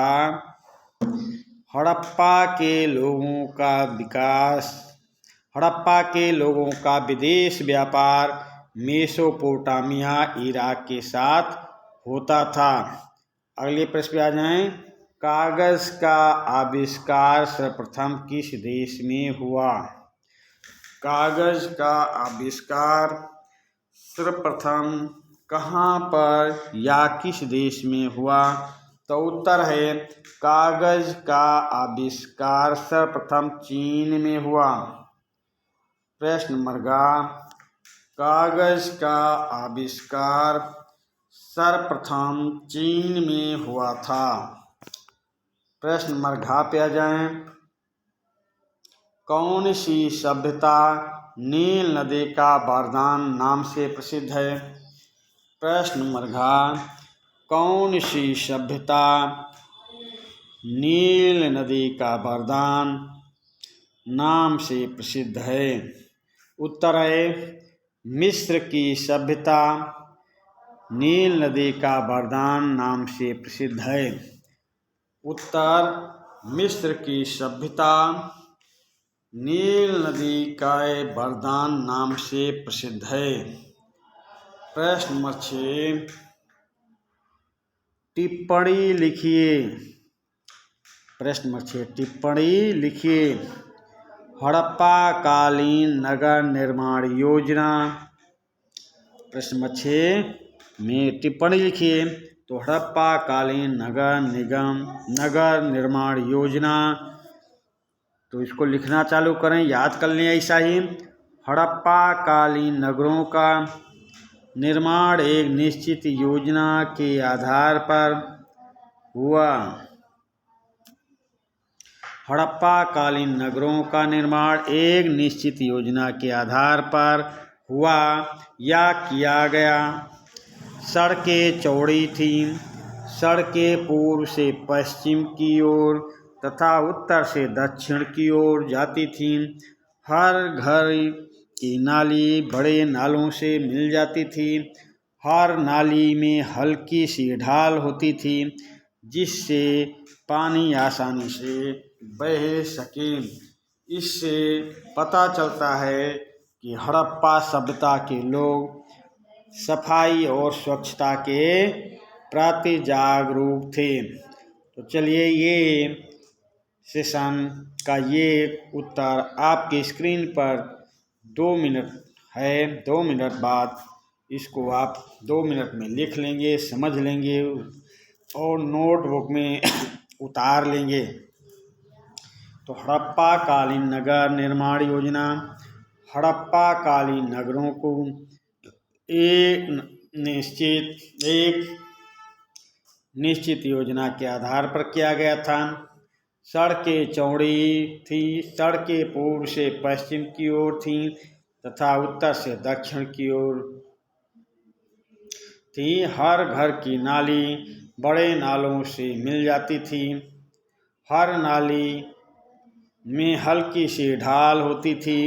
A: हड़प्पा के लोगों का विदेश व्यापार मेसोपोटामिया इराक के साथ होता था। अगले प्रश्न पे आ जाएं। कागज का आविष्कार सर्वप्रथम किस देश में हुआ? कागज का आविष्कार सर्वप्रथम कहाँ पर या किस देश में हुआ? तो उत्तर है कागज का आविष्कार सर्वप्रथम चीन में हुआ। प्रश्न नंबर ग, कागज का आविष्कार सर्वप्रथम चीन में हुआ था। प्रश्न नंबर घ पे आ जाएं। कौन सी सभ्यता नील नदी का वरदान नाम से प्रसिद्ध है? प्रश्न नंबर घ, कौन सी सभ्यता नील नदी का वरदान नाम से प्रसिद्ध है? उत्तर है मिस्र की सभ्यता नील नदी का वरदान नाम से प्रसिद्ध है। उत्तर मिस्र की सभ्यता नील नदी का वरदान नाम से प्रसिद्ध है। प्रश्न नंबर 6, टिप्पणी लिखिए। प्रश्न नंबर 6, टिप्पणी लिखिए। हड़प्पा कालीन नगर निर्माण योजना। प्रश्न नंबर 6 में टिप्पणी लिखिए। तो हड़प्पा कालीन नगर निर्माण योजना, तो इसको लिखना चालू करें, याद कर लें ऐसा ही। हड़प्पा कालीन नगरों का निर्माण एक निश्चित योजना के आधार पर हुआ। हड़प्पा कालीन नगरों का निर्माण एक निश्चित योजना के आधार पर हुआ या किया गया। सड़कें चौड़ी थीं। सड़कें पूर्व से पश्चिम की ओर तथा उत्तर से दक्षिण की ओर जाती थीं। हर घर की नाली बड़े नालों से मिल जाती थी। हर नाली में हल्की सी ढाल होती थी जिससे पानी आसानी से बह सके। इससे पता चलता है कि हड़प्पा सभ्यता के लोग सफाई और स्वच्छता के प्रति जागरूक थे। तो चलिए ये सेशन का ये उत्तर आपकी स्क्रीन पर 2 मिनट है। 2 मिनट बाद इसको आप 2 मिनट में लिख लेंगे, समझ लेंगे और नोटबुक में उतार लेंगे। तो हड़प्पा कालीन नगर निर्माण योजना, हड़प्पा कालीन नगरों को एक निश्चित योजना के आधार पर किया गया था। सड़कें चौड़ी थी। सड़कें पूर्व से पश्चिम की ओर थीं तथा उत्तर से दक्षिण की ओर थी। हर घर की नाली बड़े नालों से मिल जाती थी। हर नाली में हल्की सी ढाल होती थी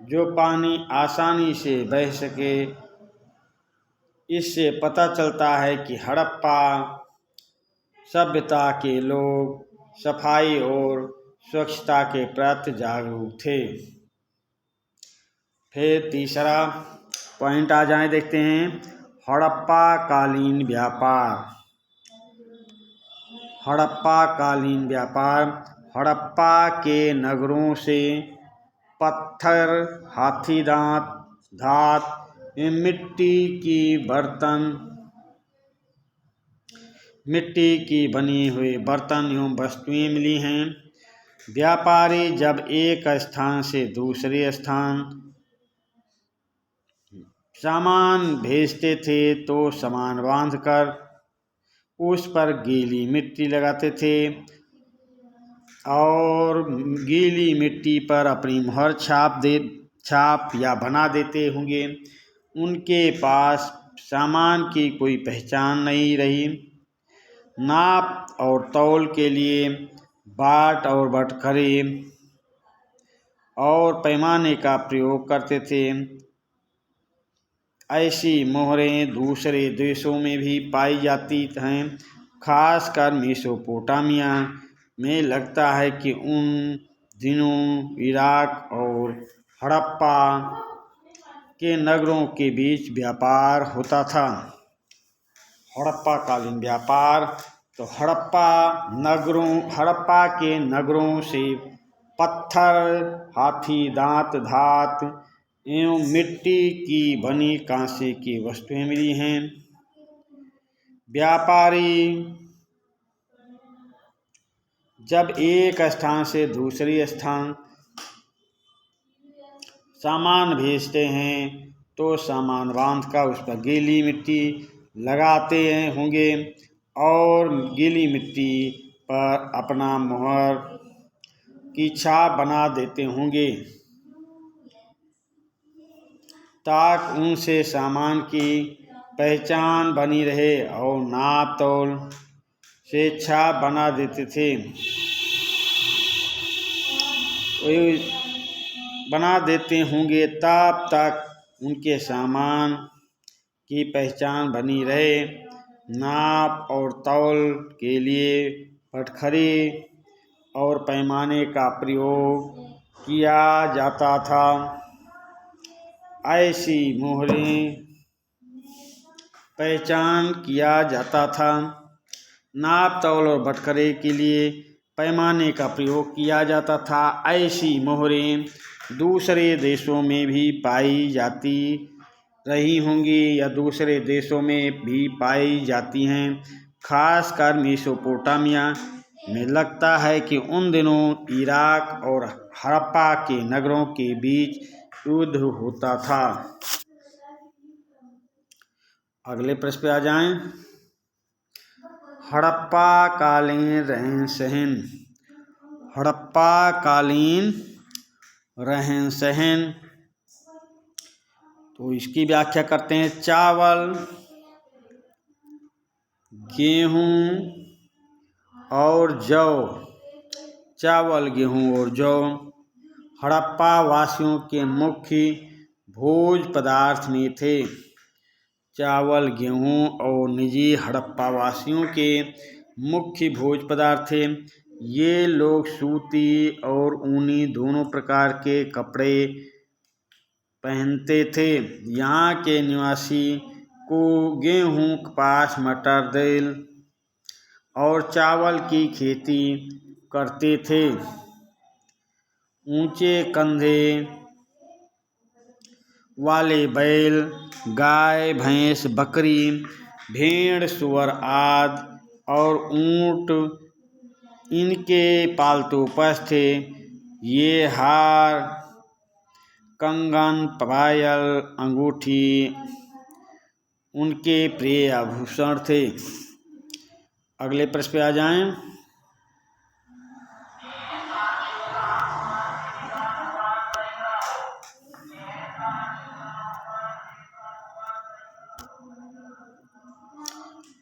A: जो पानी आसानी से बह सके। इससे पता चलता है कि हड़प्पा सभ्यता के लोग सफाई और स्वच्छता के प्रति जागरूक थे। फिर तीसरा पॉइंट आ जाए, देखते हैं। हड़प्पा कालीन व्यापार। हड़प्पा कालीन व्यापार हड़प्पा के नगरों से पत्थर, हाथी दांत, धात, मिट्टी की बनी हुई बर्तन एवं वस्तुएं मिली हैं। व्यापारी जब एक स्थान से दूसरे स्थान सामान भेजते थे तो सामान बांधकर उस पर गीली मिट्टी लगाते थे। और गीली मिट्टी पर अपनी मुहर छाप या बना देते होंगे। उनके पास सामान की कोई पहचान नहीं रही। नाप और तौल के लिए बाट और बटखरे और पैमाने का प्रयोग करते थे। ऐसी मोहरें दूसरे देशों में भी पाई जाती हैं, खासकर मेसोपोटामिया में। लगता है कि उन दिनों इराक और हड़प्पा के नगरों के बीच व्यापार होता था। हड़प्पा कालीन व्यापार तो हड़प्पा के नगरों से पत्थर, हाथी दांत, धात एवं मिट्टी की बनी कांसे की वस्तुएं मिली हैं। व्यापारी जब एक स्थान से दूसरे स्थान सामान भेजते हैं तो सामान बांधकर उस पर गीली मिट्टी लगाते होंगे और गीली मिट्टी पर अपना मुहर की छाप बना देते होंगे ताकि उनसे सामान की पहचान बनी रहे, और नाप तौल से छाप बना देते थे। बना देते होंगे तब तक उनके सामान की पहचान बनी रहे। नाप और तौल के लिए बटखरे और पैमाने का प्रयोग किया जाता था। ऐसी मोहरें पहचान किया जाता था। नाप तौल और बटखरे के लिए पैमाने का प्रयोग किया जाता था। ऐसी मोहरें दूसरे देशों में भी पाई जाती रही होंगी या दूसरे देशों में भी पाई जाती हैं, खासकर मेसोपोटामिया में। लगता है कि उन दिनों इराक और हड़प्पा के नगरों के बीच युद्ध होता था। अगले प्रश्न पे आ जाएं। हड़प्पा कालीन रहन सहन। हड़प्पा कालीन रहन सहन तो इसकी व्याख्या करते हैं। चावल, गेहूं और जौ। चावल, गेहूं और जौ हड़प्पा वासियों के मुख्य भोज्य पदार्थ में थे। चावल, गेहूं और निजी हड़प्पा वासियों के मुख्य भोज्य पदार्थ थे। ये लोग सूती और ऊनी दोनों प्रकार के कपड़े पहनते थे। यहाँ के निवासी को गेहूं, कपास, मटर, दाल और चावल की खेती करते थे। ऊंचे कंधे वाले बैल, गाय, भैंस, बकरी, भेड़, सूअर आदि और ऊंट इनके पालतू पशु थे। ये हार, कंगन, पायल, अंगूठी उनके प्रिय आभूषण थे। अगले प्रश्न पे आ जाएं।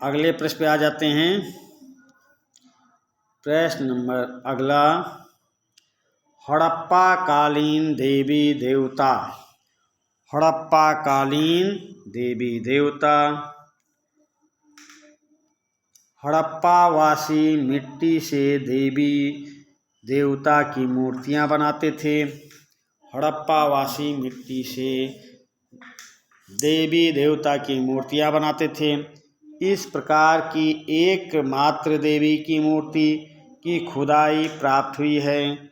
A: अगले प्रश्न पे आ जाते हैं। प्रश्न नंबर अगला, हड़प्पा कालीन देवी देवता। हड़प्पा कालीन देवी देवता। हड़प्पा वासी मिट्टी से देवी देवता की मूर्तियां बनाते थे। हड़प्पा वासी मिट्टी से देवी देवता की मूर्तियां बनाते थे। इस प्रकार की एकमात्र देवी की मूर्ति की खुदाई प्राप्त हुई है।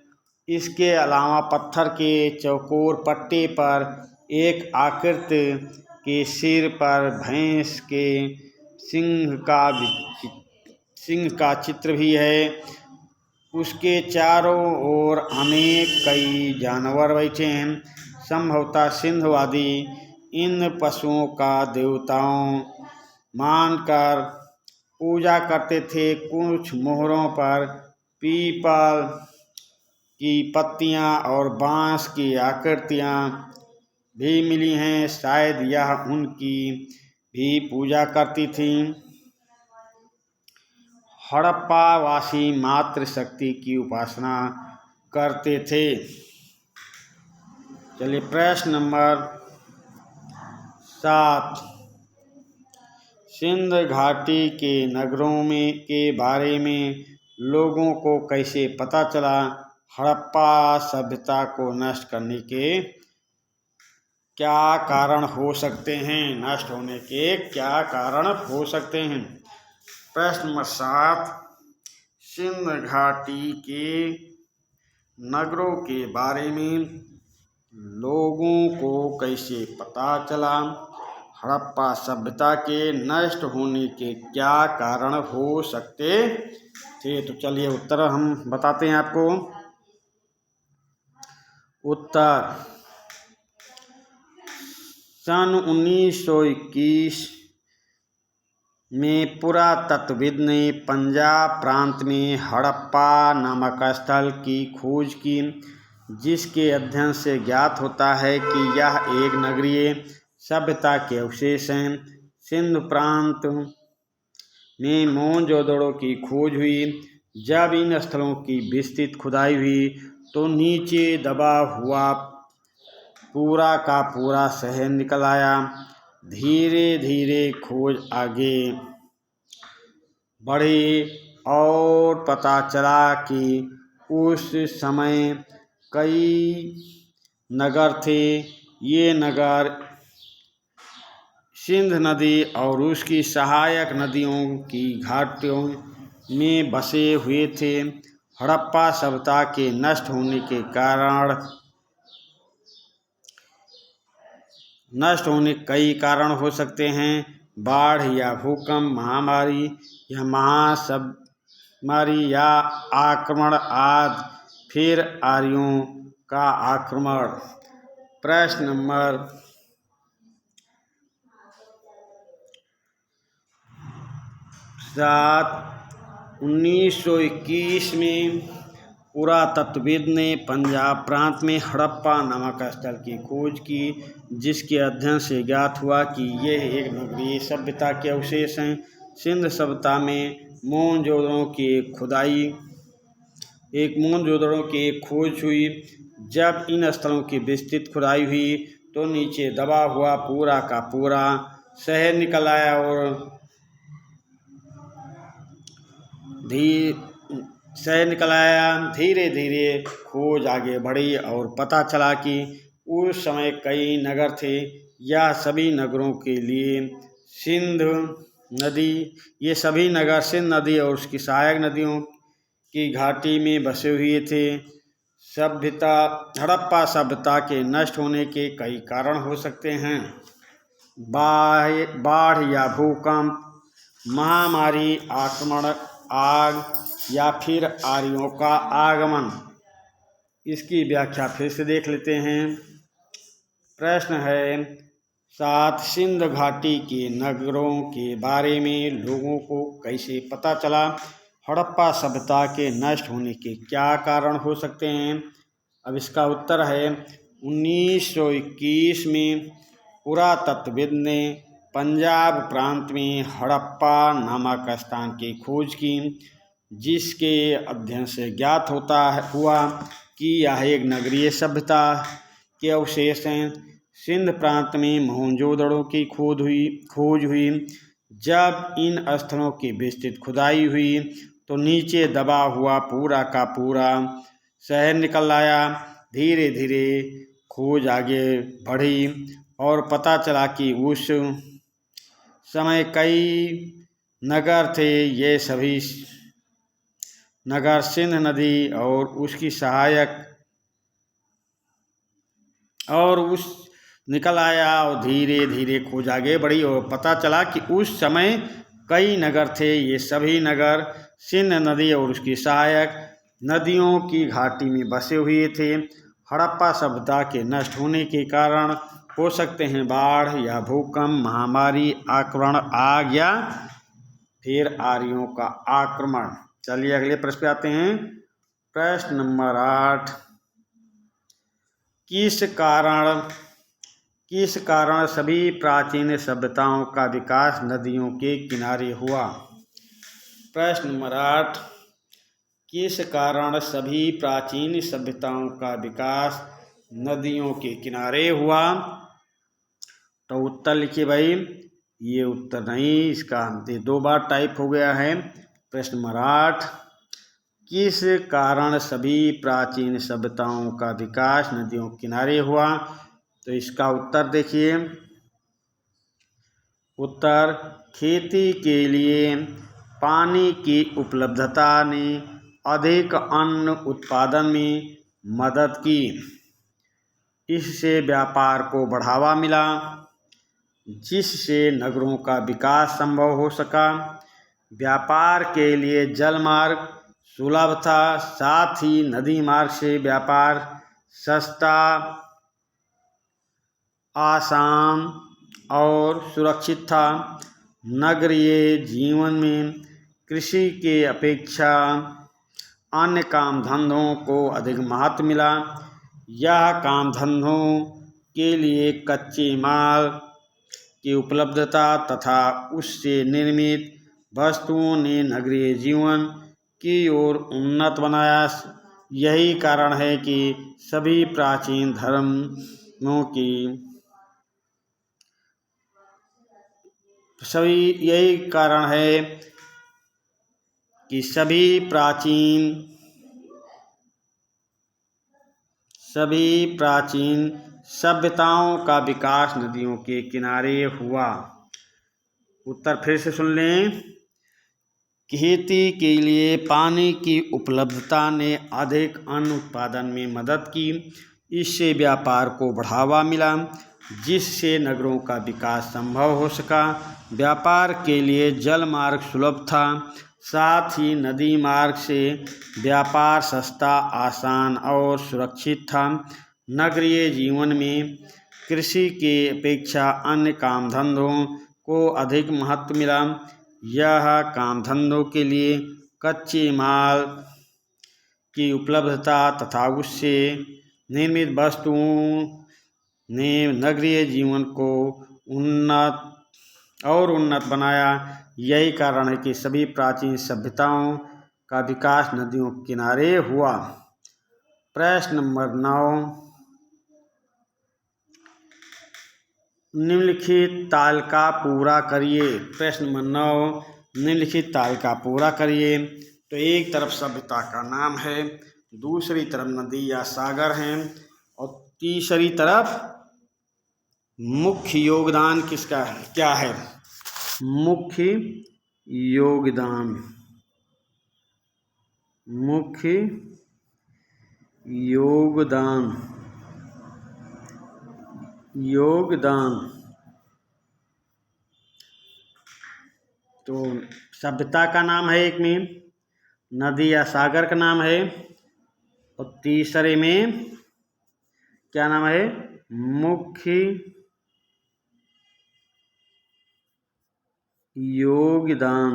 A: इसके अलावा पत्थर के चौकोर पट्टे पर एक आकृति के सिर पर भैंस के सिंह का चित्र भी है। उसके चारों ओर अनेक कई जानवर बैठे हैं। संभवतः सिंहवादी इन पशुओं का देवताओं मानकर पूजा करते थे। कुछ मोहरों पर पीपल की पत्तियां और बांस की आकृतियां भी मिली हैं। शायद यह उनकी भी पूजा करती थी। हड़प्पावासी मातृशक्ति की उपासना करते थे। चलिए प्रश्न नंबर 7, सिंध घाटी के नगरों के बारे में लोगों को कैसे पता चला? हड़प्पा सभ्यता को नष्ट करने के क्या कारण हो सकते हैं? नष्ट होने के क्या कारण हो सकते हैं? प्रश्न नंबर 7, सिंध घाटी के नगरों के बारे में लोगों को कैसे पता चला? हड़प्पा सभ्यता के नष्ट होने के क्या कारण हो सकते थे? तो चलिए उत्तर हम बताते हैं आपको। उत्तर, सन 1921 में पुरातत्वविद ने पंजाब प्रांत में हड़प्पा नामक स्थल की खोज की, जिसके अध्ययन से ज्ञात होता है कि यह एक नगरीय सभ्यता के अवशेष हैं। सिंध प्रांत में मोहनजोदड़ो की खोज हुई। जब इन स्थलों की विस्तृत खुदाई हुई तो नीचे दबा हुआ पूरा का पूरा शहर निकल आया। धीरे धीरे खोज आगे बढ़ी और पता चला कि उस समय कई नगर थे। ये नगर सिंध नदी और उसकी सहायक नदियों की घाटियों में बसे हुए थे। हड़प्पा सभ्यता के नष्ट होने के कई कारण हो सकते हैं। बाढ़ या भूकंप, महामारी या महामारी या आक्रमण आदि। फिर आर्यों का आक्रमण। प्रश्न नंबर 7, 1921 में पुरातत्वविद ने पंजाब प्रांत में हड़प्पा नामक स्थल की खोज की, जिसके अध्ययन से ज्ञात हुआ कि यह एक नगरीय सभ्यता के अवशेष हैं। सिंध सभ्यता में मोहनजोदड़ो की खोज हुई। जब इन स्थलों की विस्तृत खुदाई हुई तो नीचे दबा हुआ पूरा का पूरा शहर निकल आया और धीरे धीरे खोज आगे बढ़ी और पता चला कि उस समय कई नगर थे। यह सभी नगरों के लिए ये सभी नगर सिंध नदी और उसकी सहायक नदियों की घाटी में बसे हुए थे। हड़प्पा सभ्यता के नष्ट होने के कई कारण हो सकते हैं। बाढ़ या भूकंप, महामारी, आक्रमण, आग या फिर आर्यों का आगमन। इसकी व्याख्या फिर से देख लेते हैं। प्रश्न है 7, सिंध घाटी के नगरों के बारे में लोगों को कैसे पता चला? हड़प्पा सभ्यता के नष्ट होने के क्या कारण हो सकते हैं? अब इसका उत्तर है 1921 में पुरातत्वविद ने पंजाब प्रांत में हड़प्पा नामक स्थान की खोज की, जिसके अध्ययन से ज्ञात हुआ कि यह एक नगरीय सभ्यता के अवशेष हैं। सिंध प्रांत में मोहनजोदड़ो की खोज हुई। जब इन स्थलों की विस्तृत खुदाई हुई तो नीचे दबा हुआ पूरा का पूरा शहर निकल आया। धीरे धीरे खोज आगे बढ़ी और पता चला कि उस समय कई नगर थे। ये सभी नगर सिंध नदी और उसकी सहायक निकल आया और धीरे धीरे खोज आगे बढ़ी और पता चला कि उस समय कई नगर थे। ये सभी नगर सिंध नदी और उसकी सहायक नदियों की घाटी में बसे हुए थे। हड़प्पा सभ्यता के नष्ट होने के कारण हो सकते हैं बाढ़ या भूकंप, महामारी, आक्रमण, आग या फिर आर्यों का आक्रमण। चलिए अगले प्रश्न पे आते हैं। प्रश्न नंबर 8, किस कारण सभी प्राचीन सभ्यताओं का विकास नदियों के किनारे हुआ? प्रश्न नंबर 8, किस कारण सभी प्राचीन सभ्यताओं का विकास नदियों के किनारे हुआ? तो उत्तर लिखिए भाई। ये उत्तर नहीं, इसका ये 2 बार टाइप हो गया है। प्रश्न नंबर 8, किस कारण सभी प्राचीन सभ्यताओं का विकास नदियों के किनारे हुआ? तो इसका उत्तर देखिए। उत्तर, खेती के लिए पानी की उपलब्धता ने अधिक अन्न उत्पादन में मदद की। इससे व्यापार को बढ़ावा मिला, जिससे नगरों का विकास संभव हो सका। व्यापार के लिए जल मार्ग सुलभ था, साथ ही नदी मार्ग से व्यापार सस्ता, आसान और सुरक्षित था। नगरीय जीवन में कृषि के अपेक्षा अन्य काम धंधों को अधिक महत्व मिला। यह काम धंधों के लिए कच्चे माल की उपलब्धता तथा उससे निर्मित वस्तुओं ने नगरीय जीवन की ओर उन्नत बनाया। यही कारण है कि सभी प्राचीन धर्मों की यही कारण है कि सभी प्राचीन सभ्यताओं का विकास नदियों के किनारे हुआ। उत्तर फिर से सुन लें। खेती के लिए पानी की उपलब्धता ने अधिक अन्न उत्पादन में मदद की। इससे व्यापार को बढ़ावा मिला, जिससे नगरों का विकास संभव हो सका। व्यापार के लिए जल मार्ग सुलभ था, साथ ही नदी मार्ग से व्यापार सस्ता, आसान और सुरक्षित था। नगरीय जीवन में कृषि के अपेक्षा अन्य काम धंधों को अधिक महत्व मिला। यह काम धंधों के लिए कच्चे माल की उपलब्धता तथा उससे निर्मित वस्तुओं ने नगरीय जीवन को उन्नत बनाया। यही कारण है कि सभी प्राचीन सभ्यताओं का विकास नदियों के किनारे हुआ। प्रश्न नंबर 9, निम्नलिखित तालिका पूरा करिए। प्रश्न नंबर 9, निम्नलिखित तालिका पूरा करिए। तो एक तरफ सभ्यता का नाम है, दूसरी तरफ नदी या सागर हैं और तीसरी तरफ मुख्य योगदान किसका है, क्या है? मुख्य योगदान तो सभ्यता का नाम है, एक में नदी या सागर का नाम है और तीसरे में क्या नाम है? मुख्य योगदान।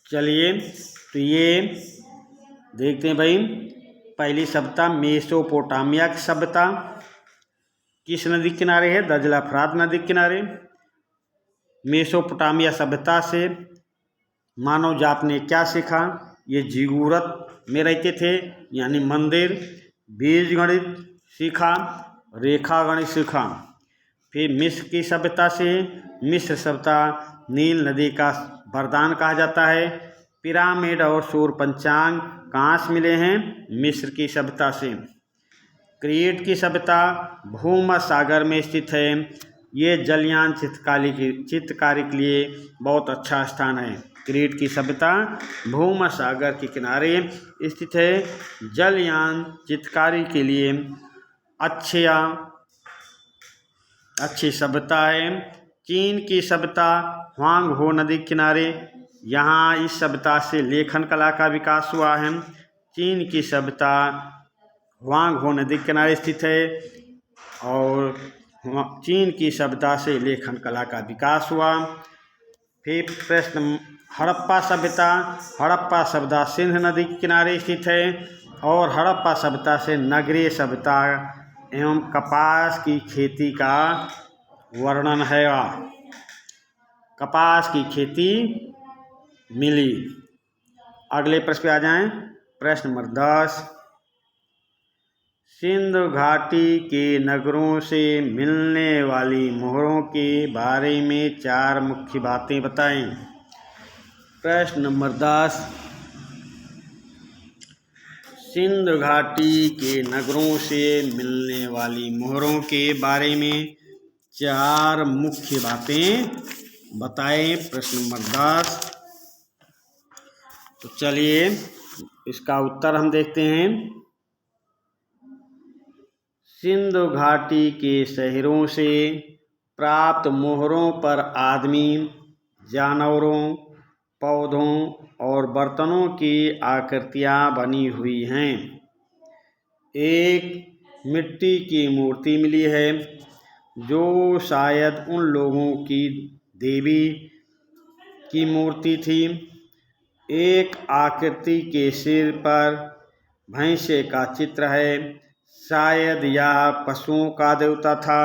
A: चलिए तो ये देखते हैं भाई। पहली सभ्यता मेसोपोटामिया की सभ्यता किस नदी के किनारे है? दजला फरात नदी के किनारे। मेसोपोटामिया सभ्यता से मानव जात ने क्या सीखा? ये जिगूरत में रहते थे, यानी मंदिर, बीज गणित सीखा, रेखा गणित सीखा। फिर मिस्र की सभ्यता से, मिस्र सभ्यता नील नदी का वरदान कहा जाता है। पिरामिड और सूर्य पंचांग कहाँ से मिले हैं? मिस्र की सभ्यता से। क्रीट की सभ्यता भूमध्य सागर में स्थित है। ये जलयान चित्रकारी के लिए बहुत अच्छा स्थान है। क्रीट की सभ्यता भूमध्य सागर के किनारे स्थित है। जलयान चित्रकारी के लिए अच्छी सभ्यता है। चीन की सभ्यता ह्वांग हो नदी के किनारे, यहाँ इस सभ्यता से लेखन कला का विकास हुआ है। चीन की सभ्यता ह्वांग हो नदी के किनारे स्थित है और चीन की सभ्यता से लेखन कला का विकास हुआ। फिर प्रश्न, हड़प्पा सभ्यता। हड़प्पा सभ्यता सिंध नदी के किनारे स्थित है और हड़प्पा सभ्यता से नगरीय सभ्यता एवं कपास की खेती का वर्णन है। कपास की खेती मिली। अगले प्रश्न पे आ जाएं। प्रश्न नंबर 10, सिंधु घाटी के नगरों से मिलने वाली मोहरों के बारे में 4 मुख्य बातें बताएं। प्रश्न नंबर 10, सिंधु घाटी के नगरों से मिलने वाली मोहरों के बारे में 4 मुख्य बातें बताएं। प्रश्न नंबर 10। तो चलिए इसका उत्तर हम देखते हैं। सिंधु घाटी के शहरों से प्राप्त मोहरों पर आदमी, जानवरों, पौधों और बर्तनों की आकृतियाँ बनी हुई हैं। एक मिट्टी की मूर्ति मिली है जो शायद उन लोगों की देवी की मूर्ति थी। एक आकृति के सिर पर भैंसे का चित्र है, शायद यह पशुओं का देवता था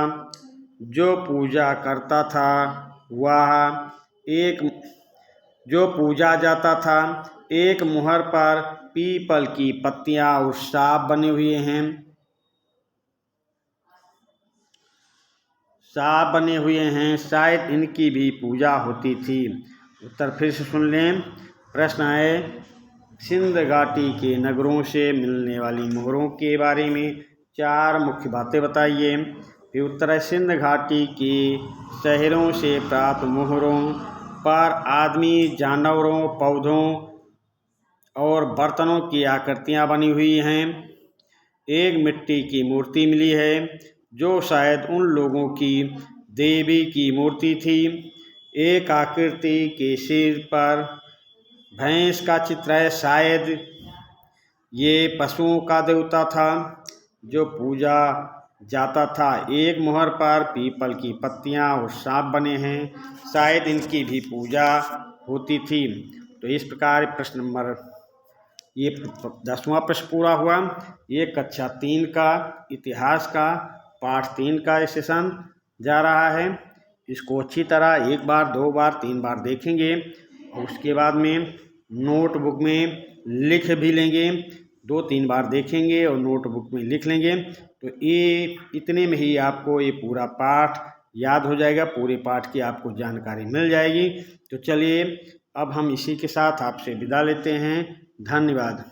A: जो पूजा करता था। जो पूजा जाता था। एक मुहर पर पीपल की पत्तियां और सांप बने हुए हैं। शायद इनकी भी पूजा होती थी। उत्तर फिर से सुन लें। प्रश्न है, सिंधु घाटी के नगरों से मिलने वाली मोहरों के बारे में 4 मुख्य बातें बताइए। फिर उत्तर है, सिंधु घाटी के शहरों से प्राप्त मोहरों पर आदमी, जानवरों, पौधों और बर्तनों की आकृतियाँ बनी हुई हैं। एक मिट्टी की मूर्ति मिली है जो शायद उन लोगों की देवी की मूर्ति थी। एक आकृति के सिर पर भैंस का चित्र है, शायद ये पशुओं का देवता था जो पूजा जाता था। एक मुहर पर पीपल की पत्तियां और सांप बने हैं, शायद इनकी भी पूजा होती थी। तो इस प्रकार प्रश्न नंबर, ये 10वां प्रश्न पूरा हुआ। ये कक्षा 3 का इतिहास का पाठ 3 का सेशन जा रहा है। इसको अच्छी तरह 1 बार, 2 बार, 3 बार देखेंगे और उसके बाद में नोटबुक में लिख भी लेंगे। 2-3 बार देखेंगे और नोटबुक में लिख लेंगे तो ये इतने में ही आपको ये पूरा पाठ याद हो जाएगा। पूरे पाठ की आपको जानकारी मिल जाएगी। तो चलिए अब हम इसी के साथ आपसे विदा लेते हैं। धन्यवाद।